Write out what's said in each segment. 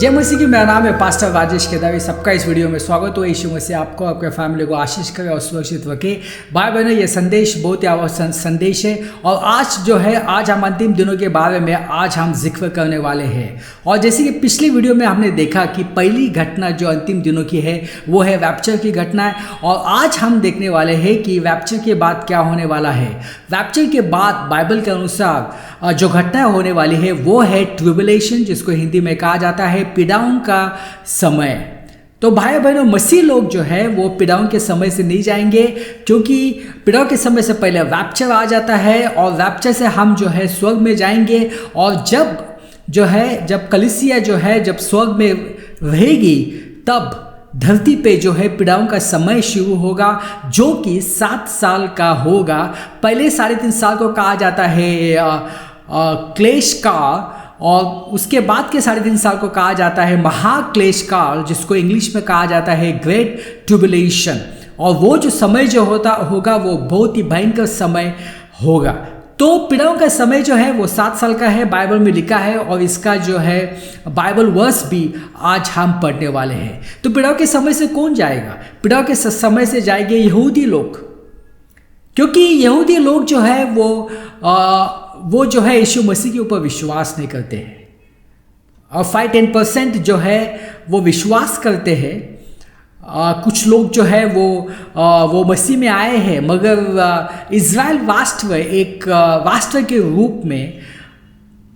जय मसीह की। मेरा नाम है पास्टर राजेश केदारी। सबका इस वीडियो में स्वागत हो। यीशु मसीह आपको आपके फैमिली को आशीष करे और सुरक्षित रखे। भाई बहनों, ये संदेश बहुत ही आवश्यक संदेश है और आज हम अंतिम दिनों के बारे में आज हम जिक्र करने वाले हैं। और जैसे कि पिछली वीडियो में हमने देखा कि पहली घटना जो अंतिम दिनों की है वो है रैप्चर की घटना है। और आज हम देखने वाले हैं कि रैप्चर के बाद क्या होने वाला है। रैप्चर के बाद बाइबल के अनुसार जो घटना होने वाली है वो है ट्रिबुलेशन, जिसको हिंदी में कहा जाता है पीड़ाओं का समय। तो भाई बहनों, मसीह लोग जो है वो पीड़ाओं के समय से नहीं जाएंगे, क्योंकि पीड़ाओं के समय से पहले रैप्चर आ जाता है और रैप्चर से हम जो है स्वर्ग में जाएंगे। और जब कलीसिया जो है जब स्वर्ग में रहेगी तब धरती पे जो है पीड़ाओं का समय शुरू होगा, जो कि 7 साल का होगा। पहले 3.5 साल को कहा जाता है क्लेश काल, और उसके बाद के 3.5 साल को कहा जाता है महाक्लेश काल, जिसको इंग्लिश में कहा जाता है ग्रेट ट्रिबुलेशन। और वो जो समय जो होगा वो बहुत ही भयंकर समय होगा। तो पीड़ाओं का समय जो है वो 7 साल का है, बाइबल में लिखा है। और इसका जो है बाइबल वर्स भी आज हम पढ़ने वाले हैं। तो पीड़ाओं के समय से कौन जाएगा? पीड़ाओं के समय से जाएंगे यहूदी लोग, क्योंकि यहूदी लोग जो है वो जो है यीशु मसीह के ऊपर विश्वास नहीं करते हैं। और 5-10% जो है वो विश्वास करते हैं। कुछ लोग जो है वो मसीह में आए हैं, मगर इज़राइल राष्ट्र एक राष्ट्र के रूप में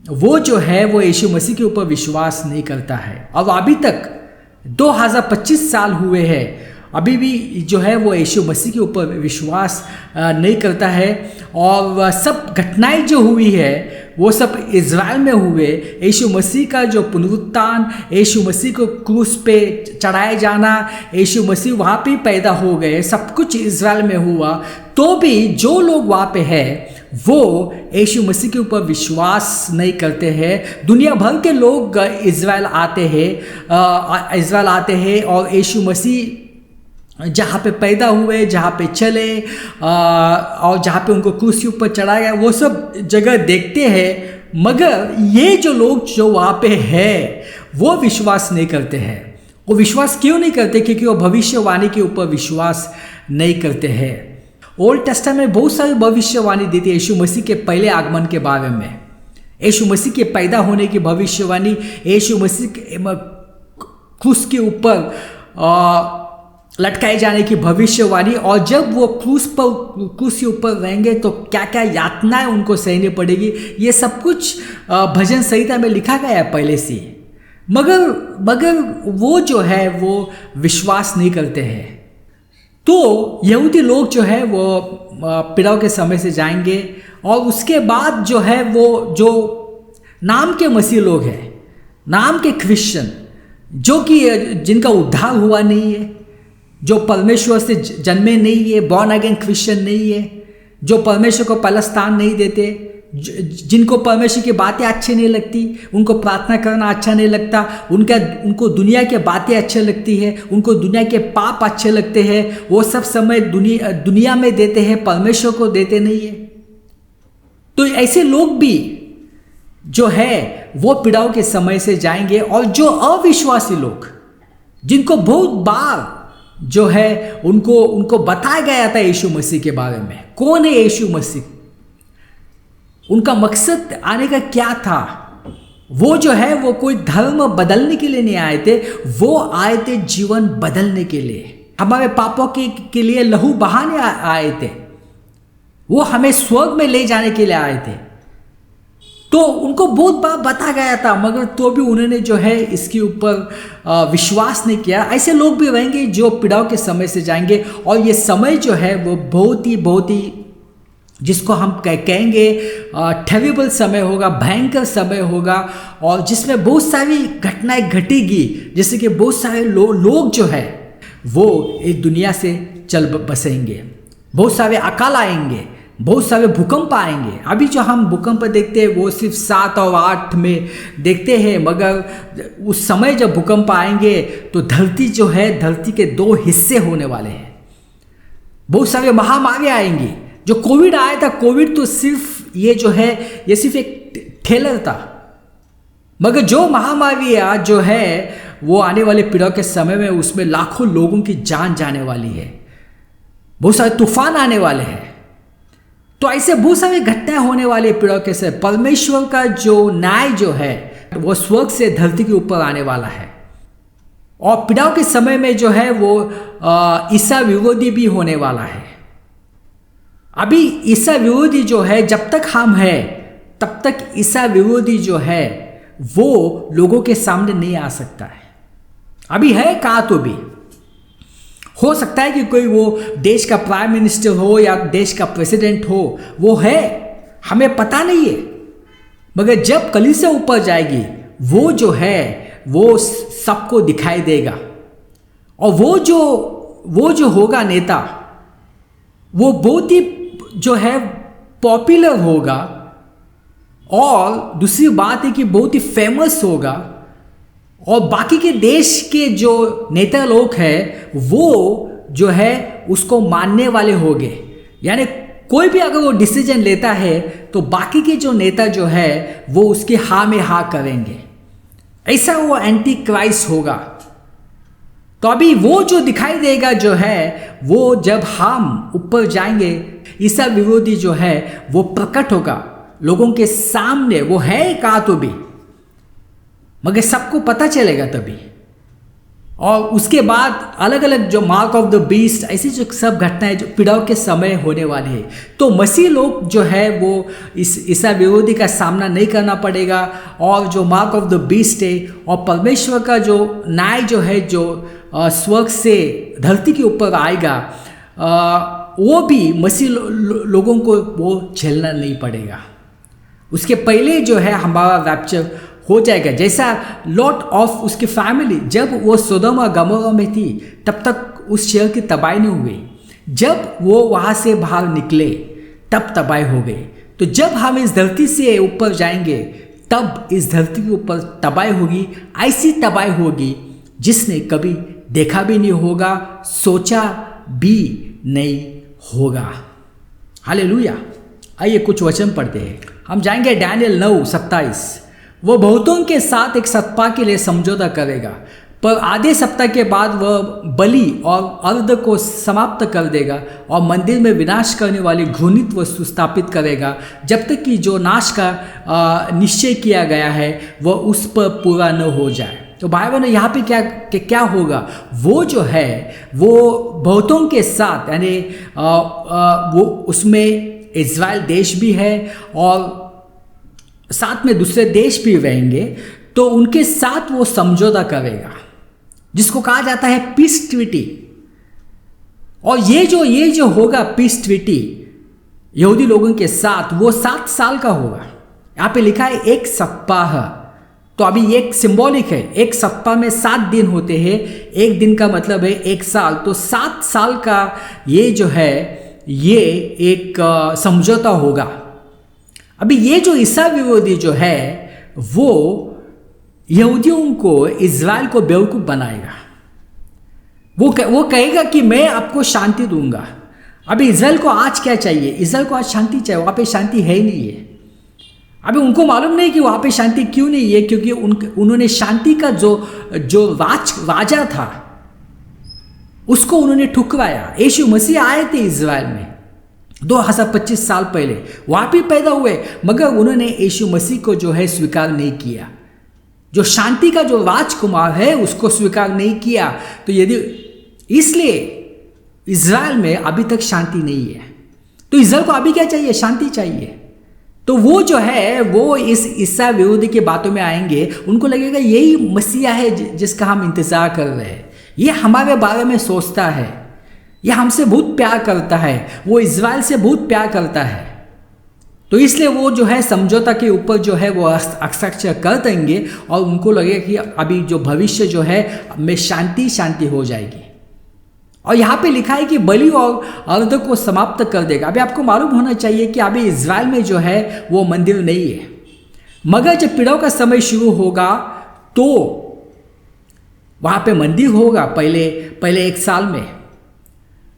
वो जो है वो यीशु मसीह के ऊपर विश्वास नहीं करता है। अब अभी तक 2025 साल हुए हैं, अभी भी जो है वो यीशु मसीह के ऊपर विश्वास नहीं करता है। और सब घटनाएं जो हुई है वो सब इज़राइल में हुए। यीशु मसीह का जो पुनरुत्थान, यीशु मसीह को क्रूस पे चढ़ाया जाना, यीशु मसीह वहाँ पे पैदा हो गए, सब कुछ इज़राइल में हुआ। तो भी जो लोग वहाँ पे है वो यीशु मसीह के ऊपर विश्वास नहीं करते हैं। दुनिया भर के लोग इज़राइल आते हैं और यीशु मसीह जहाँ पे पैदा हुए, जहाँ पे चले और जहाँ पे उनको क्रूस ऊपर चढ़ाया गया, वो सब जगह देखते हैं। मगर ये जो लोग जो वहाँ पे है वो विश्वास नहीं करते हैं। वो विश्वास क्यों नहीं करते? क्योंकि वो भविष्यवाणी के ऊपर विश्वास नहीं करते हैं। ओल्ड टेस्टामेंट में बहुत सारी भविष्यवाणी देती है यीशु मसीह के पहले आगमन के बारे में, यीशु मसीह के पैदा होने की भविष्यवाणी, यीशु मसीह क्रूस के ऊपर लटकाए जाने की भविष्यवाणी। और जब वो क्रूस के ऊपर रहेंगे तो क्या क्या यातनाएं उनको सहनी पड़ेगी, ये सब कुछ भजन संहिता में लिखा गया है पहले से। मगर वो जो है वो विश्वास नहीं करते हैं। तो यहूदी लोग जो है वो पीड़ाओं के समय से जाएंगे। और उसके बाद जो है वो जो नाम के मसीह लोग हैं, नाम के क्रिश्चियन, जो कि जिनका उद्धार हुआ नहीं है, जो परमेश्वर से जन्मे नहीं है, बॉर्न अगेन क्रिश्चियन नहीं है, जो परमेश्वर को पहला स्थान नहीं देते, जिनको परमेश्वर की बातें अच्छी नहीं लगती, उनको प्रार्थना करना अच्छा नहीं लगता, उनको दुनिया की बातें अच्छी लगती है, उनको दुनिया के पाप अच्छे लगते हैं, वो सब समय दुनिया में देते हैं, परमेश्वर को देते नहीं है। तो ऐसे लोग भी जो है वो पीड़ाओं के समय से जाएंगे। और जो अविश्वासी लोग, जिनको बहुत बार जो है उनको बताया गया था यीशु मसीह के बारे में, कौन है यीशु मसीह, उनका मकसद आने का क्या था, वो जो है वो कोई धर्म बदलने के लिए नहीं आए थे, वो आए थे जीवन बदलने के लिए, हमारे पापों के लिए लहू बहाने आए थे, वो हमें स्वर्ग में ले जाने के लिए आए थे। तो उनको बहुत बार बता गया था, मगर तो भी उन्होंने जो है इसके ऊपर विश्वास नहीं किया। ऐसे लोग भी रहेंगे जो पीड़ाओं के समय से जाएंगे। और ये समय जो है वो बहुत ही जिसको हम कहेंगे टेरिबल समय होगा, भयंकर समय होगा, और जिसमें बहुत सारी घटनाएं घटेगी। जैसे कि बहुत सारे लोग जो है वो इस दुनिया से चल बसेंगे, बहुत सारे अकाल आएंगे, बहुत सारे भूकंप आएंगे। अभी जो हम भूकंप देखते हैं वो सिर्फ 7 और 8 में देखते हैं, मगर उस समय जब भूकंप आएंगे तो धरती के 2 हिस्से होने वाले हैं। बहुत सारे महामारी आएंगी। जो कोविड आया था, कोविड तो सिर्फ ये जो है ये सिर्फ एक ट्रेलर था, मगर जो महामारी आज जो है वो आने वाले पीढ़ियों के समय में उसमें लाखों लोगों की जान जाने वाली है, बहुत सारे तूफान आने वाले हैं। तो ऐसे बहुत सारी घटनाएं होने वाली है पीढ़ियों के समय। परमेश्वर का जो न्याय जो है वो स्वर्ग से धरती के ऊपर आने वाला है। और पीढ़ियों के समय में जो है वो ईसा विरोधी भी होने वाला है। अभी ईसा विरोधी जो है जब तक हम हैं तब तक ईसा विरोधी जो है वो लोगों के सामने नहीं आ सकता है। अभी है कहा तो भी हो सकता है कि कोई वो देश का प्राइम मिनिस्टर हो या देश का प्रेसिडेंट हो, वो है, हमें पता नहीं है। मगर जब कलीसिया ऊपर जाएगी वो जो है वो सबको दिखाई देगा। और वो जो होगा नेता वो बहुत ही जो है पॉपुलर होगा। और दूसरी बात है कि बहुत ही फेमस होगा। और बाकी के देश के जो नेता लोग हैं वो जो है उसको मानने वाले होंगे। यानी कोई भी अगर वो डिसीजन लेता है तो बाकी के जो नेता जो है वो उसके हाँ में हाँ करेंगे। ऐसा वो एंटी क्राइस्ट होगा। तो अभी वो जो दिखाई देगा जो है वो जब हम ऊपर जाएंगे, ईसा विरोधी जो है वो प्रकट होगा लोगों के सामने। वो है कहा तो भी, मगर सबको पता चलेगा तभी। और उसके बाद अलग अलग जो मार्क ऑफ द बीस्ट, ऐसी जो सब घटनाएं जो पीड़ाओं के समय होने वाली है, तो मसीह लोग जो है वो इस ईसा विरोधी का सामना नहीं करना पड़ेगा। और जो मार्क ऑफ द बीस्ट है और परमेश्वर का जो न्याय जो है जो स्वर्ग से धरती के ऊपर आएगा, वो भी मसीह लोगों को वो झेलना नहीं पड़ेगा। उसके पहले जो है हमारा रैप्चर हो जाएगा। जैसा लॉट ऑफ उसकी फैमिली जब वो सोदोम और गमोरा में थी तब तक उस शहर की तबाही नहीं हुई। जब वो वहाँ से बाहर निकले तब तबाही हो गई। तो जब हम इस धरती से ऊपर जाएंगे तब इस धरती के ऊपर तबाही होगी। ऐसी तबाही होगी जिसने कभी देखा भी नहीं होगा, सोचा भी नहीं होगा। हालेलुया। आइए कुछ वचन पढ़ते हैं। हम जाएंगे डैनियल 9:27। वो बहुतों के साथ एक सप्ताह के लिए समझौता करेगा, पर आधे सप्ताह के बाद वह बलि और अर्ध को समाप्त कर देगा और मंदिर में विनाश करने वाली घृणित वस्तु स्थापित करेगा, जब तक कि जो नाश का निश्चय किया गया है वह उस पर पूरा न हो जाए। तो भाई बहनों, यहाँ पे क्या होगा? वो जो है वो बहुतों के साथ, यानी वो उसमें इज़राइल देश भी है और साथ में दूसरे देश भी रहेंगे, तो उनके साथ वो समझौता करेगा जिसको कहा जाता है पीस ट्रीटी। और ये जो होगा पीस ट्रीटी यहूदी लोगों के साथ, वो 7 साल का होगा। यहाँ पे लिखा है 1 सप्ताह। तो अभी एक सिंबॉलिक है, 1 सप्ताह में 7 दिन होते हैं, 1 दिन का मतलब है 1 साल। तो 7 साल का ये जो है ये एक समझौता होगा। अभी ये जो ईसा विरोधी जो है वो यहूदियों को, इज़राइल को बेवकूफ़ बनाएगा। वो कहेगा कि मैं आपको शांति दूंगा। अभी इज़राइल को आज क्या चाहिए? इज़राइल को आज शांति चाहिए। वहाँ पे शांति है ही नहीं है। अभी उनको मालूम नहीं कि वहाँ पे शांति क्यों नहीं है, क्योंकि उन्होंने शांति का जो राजा था उसको उन्होंने ठुकराया। यीशु मसीह आए थे इज़राइल में 2025 साल पहले, वहाँ भी पैदा हुए, मगर उन्होंने यीशु मसीह को जो है स्वीकार नहीं किया। जो शांति का जो राजकुमार है उसको स्वीकार नहीं किया। तो यदि इसलिए इज़राइल में अभी तक शांति नहीं है। तो इज़राइल को अभी क्या चाहिए? शांति चाहिए। तो वो जो है वो इस ईसा विरोधी की बातों में आएंगे। उनको लगेगा यही मसीहा है जिसका हम इंतज़ार कर रहे हैं, ये हमारे बारे में सोचता है, ये हमसे बहुत प्यार करता है, वो इज़राइल से बहुत प्यार करता है। तो इसलिए वो जो है समझौता के ऊपर जो है वो हस्ताक्षर कर देंगे और उनको लगेगा कि अभी जो भविष्य जो है में शांति हो जाएगी। और यहाँ पे लिखा है कि बलि और अर्ध को समाप्त कर देगा। अभी आपको मालूम होना चाहिए कि अभी इज़राइल में जो है वो मंदिर नहीं है, मगर जब पीड़ाओं का समय शुरू होगा तो वहाँ पे मंदिर होगा पहले 1 साल में।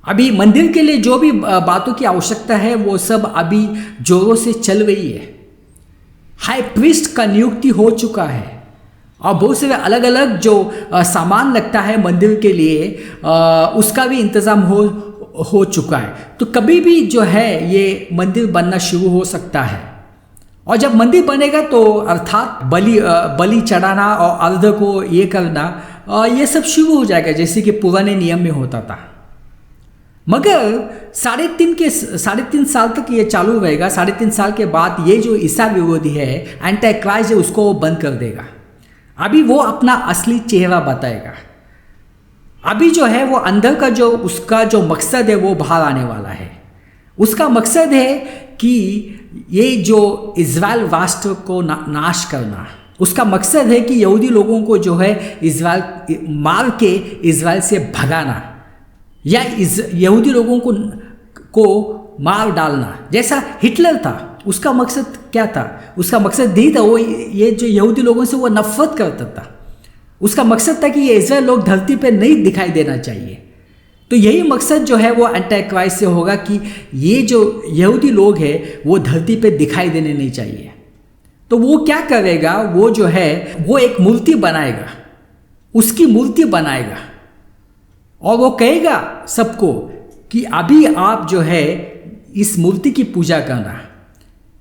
अभी मंदिर के लिए जो भी बातों की आवश्यकता है वो सब अभी जोरों से चल रही है। हाई प्रीस्ट का नियुक्ति हो चुका है। और बहुत से अलग अलग जो सामान लगता है मंदिर के लिए उसका भी इंतज़ाम हो चुका है। तो कभी भी जो है ये मंदिर बनना शुरू हो सकता है। और जब मंदिर बनेगा तो अर्थात बलि चढ़ाना और अर्ध को ये करना ये सब शुरू हो जाएगा, जैसे कि पुराने नियम में होता था। मगर 3.5 साल तक ये चालू रहेगा। 3.5 साल के बाद ये जो ईसा विरोधी है, एंटी क्राइस्ट है, उसको बंद कर देगा। अभी वो अपना असली चेहरा बताएगा। अभी जो है वो अंदर का जो उसका जो मकसद है वो बाहर आने वाला है। उसका मकसद है कि ये जो इज़राइल राष्ट्र को नाश करना। उसका मकसद है कि यहूदी लोगों को जो है इज़राइल मार के इज़राइल से भगाना, या यहूदी लोगों को मार डालना, जैसा हिटलर था। उसका मकसद क्या था? उसका मकसद यही था, वो ये जो यहूदी लोगों से वो नफरत करता था। उसका मकसद था कि ये इज़राइल लोग धरती पे नहीं दिखाई देना चाहिए। तो यही मकसद जो है वो एंटी क्राइस्ट से होगा कि ये जो यहूदी लोग हैं वो धरती पे दिखाई देने नहीं चाहिए। तो वो क्या करेगा? वो जो है वो एक मूर्ति बनाएगा, उसकी मूर्ति बनाएगा, और वो कहेगा सबको कि अभी आप जो है इस मूर्ति की पूजा करना,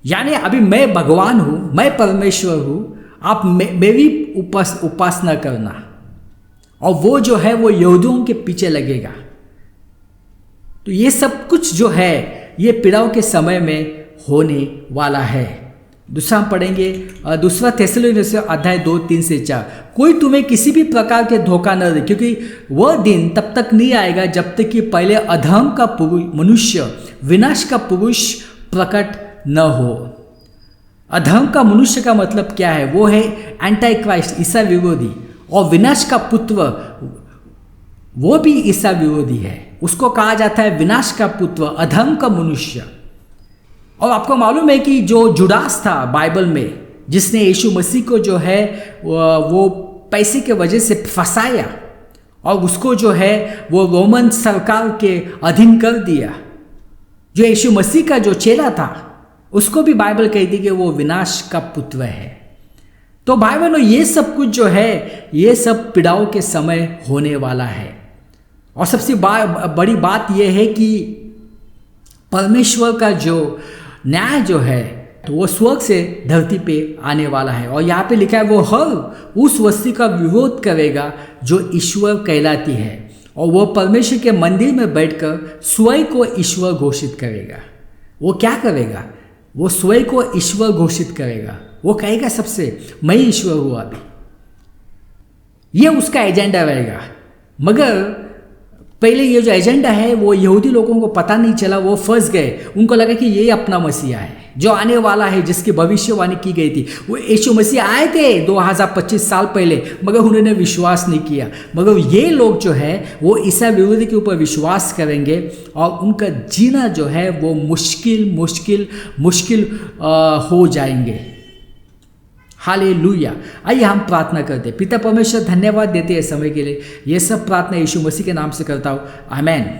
यानी अभी मैं भगवान हूँ, मैं परमेश्वर हूँ, आप मेरी उपासना करना। और वो जो है वो यहूदियों के पीछे लगेगा। तो ये सब कुछ जो है ये पीड़ाओं के समय में होने वाला है। दूसरा हम पढ़ेंगे 2 थिस्सलुनीसियों अध्याय 2:3-4। कोई तुम्हें किसी भी प्रकार के धोखा न दे, क्योंकि वह दिन तब तक नहीं आएगा जब तक कि पहले अधर्म का मनुष्य, विनाश का पुरुष प्रकट न हो। अधर्म का मनुष्य का मतलब क्या है? वो है एंटी क्राइस्ट, ईसा विरोधी। और विनाश का पुत्र वो भी ईसा विरोधी है। उसको कहा जाता है विनाश का पुत्र, अधर्म का मनुष्य। और आपको मालूम है कि जो जुडास था बाइबल में, जिसने यीशु मसीह को जो है वो पैसे के वजह से फंसाया और उसको जो है वो रोमन सरकार के अधीन कर दिया, जो यीशु मसीह का जो चेला था उसको भी बाइबल कहती कि वो विनाश का पुत्र है। तो बाइबल में ये सब कुछ जो है ये सब पीड़ाओं के समय होने वाला है। और सबसे बड़ी बात यह है कि परमेश्वर का जो न्याय जो है तो वो स्वर्ग से धरती पे आने वाला है। और यहाँ पे लिखा है वो हर उस वस्तु का विरोध करेगा जो ईश्वर कहलाती है, और वो परमेश्वर के मंदिर में बैठकर स्वयं को ईश्वर घोषित करेगा। वो क्या करेगा? वो स्वयं को ईश्वर घोषित करेगा। वो कहेगा सबसे, मैं ईश्वर हूँ अभी। ये उसका एजेंडा रहेगा। मगर पहले ये जो एजेंडा है वो यहूदी लोगों को पता नहीं चला, वो फंस गए। उनको लगा कि ये अपना मसीहा है जो आने वाला है, जिसकी भविष्यवाणी की गई थी। वो यीशु मसीह आए थे 2025 साल पहले, मगर उन्होंने विश्वास नहीं किया। मगर ये लोग जो है वो ईसा विरोधी के ऊपर विश्वास करेंगे और उनका जीना जो है वो मुश्किल हो जाएंगे। हालेलुया। आइए हम प्रार्थना करते। पिता परमेश्वर, धन्यवाद देते हैं समय के लिए। ये सब प्रार्थना यीशु मसीह के नाम से करता हूँ, आमेन।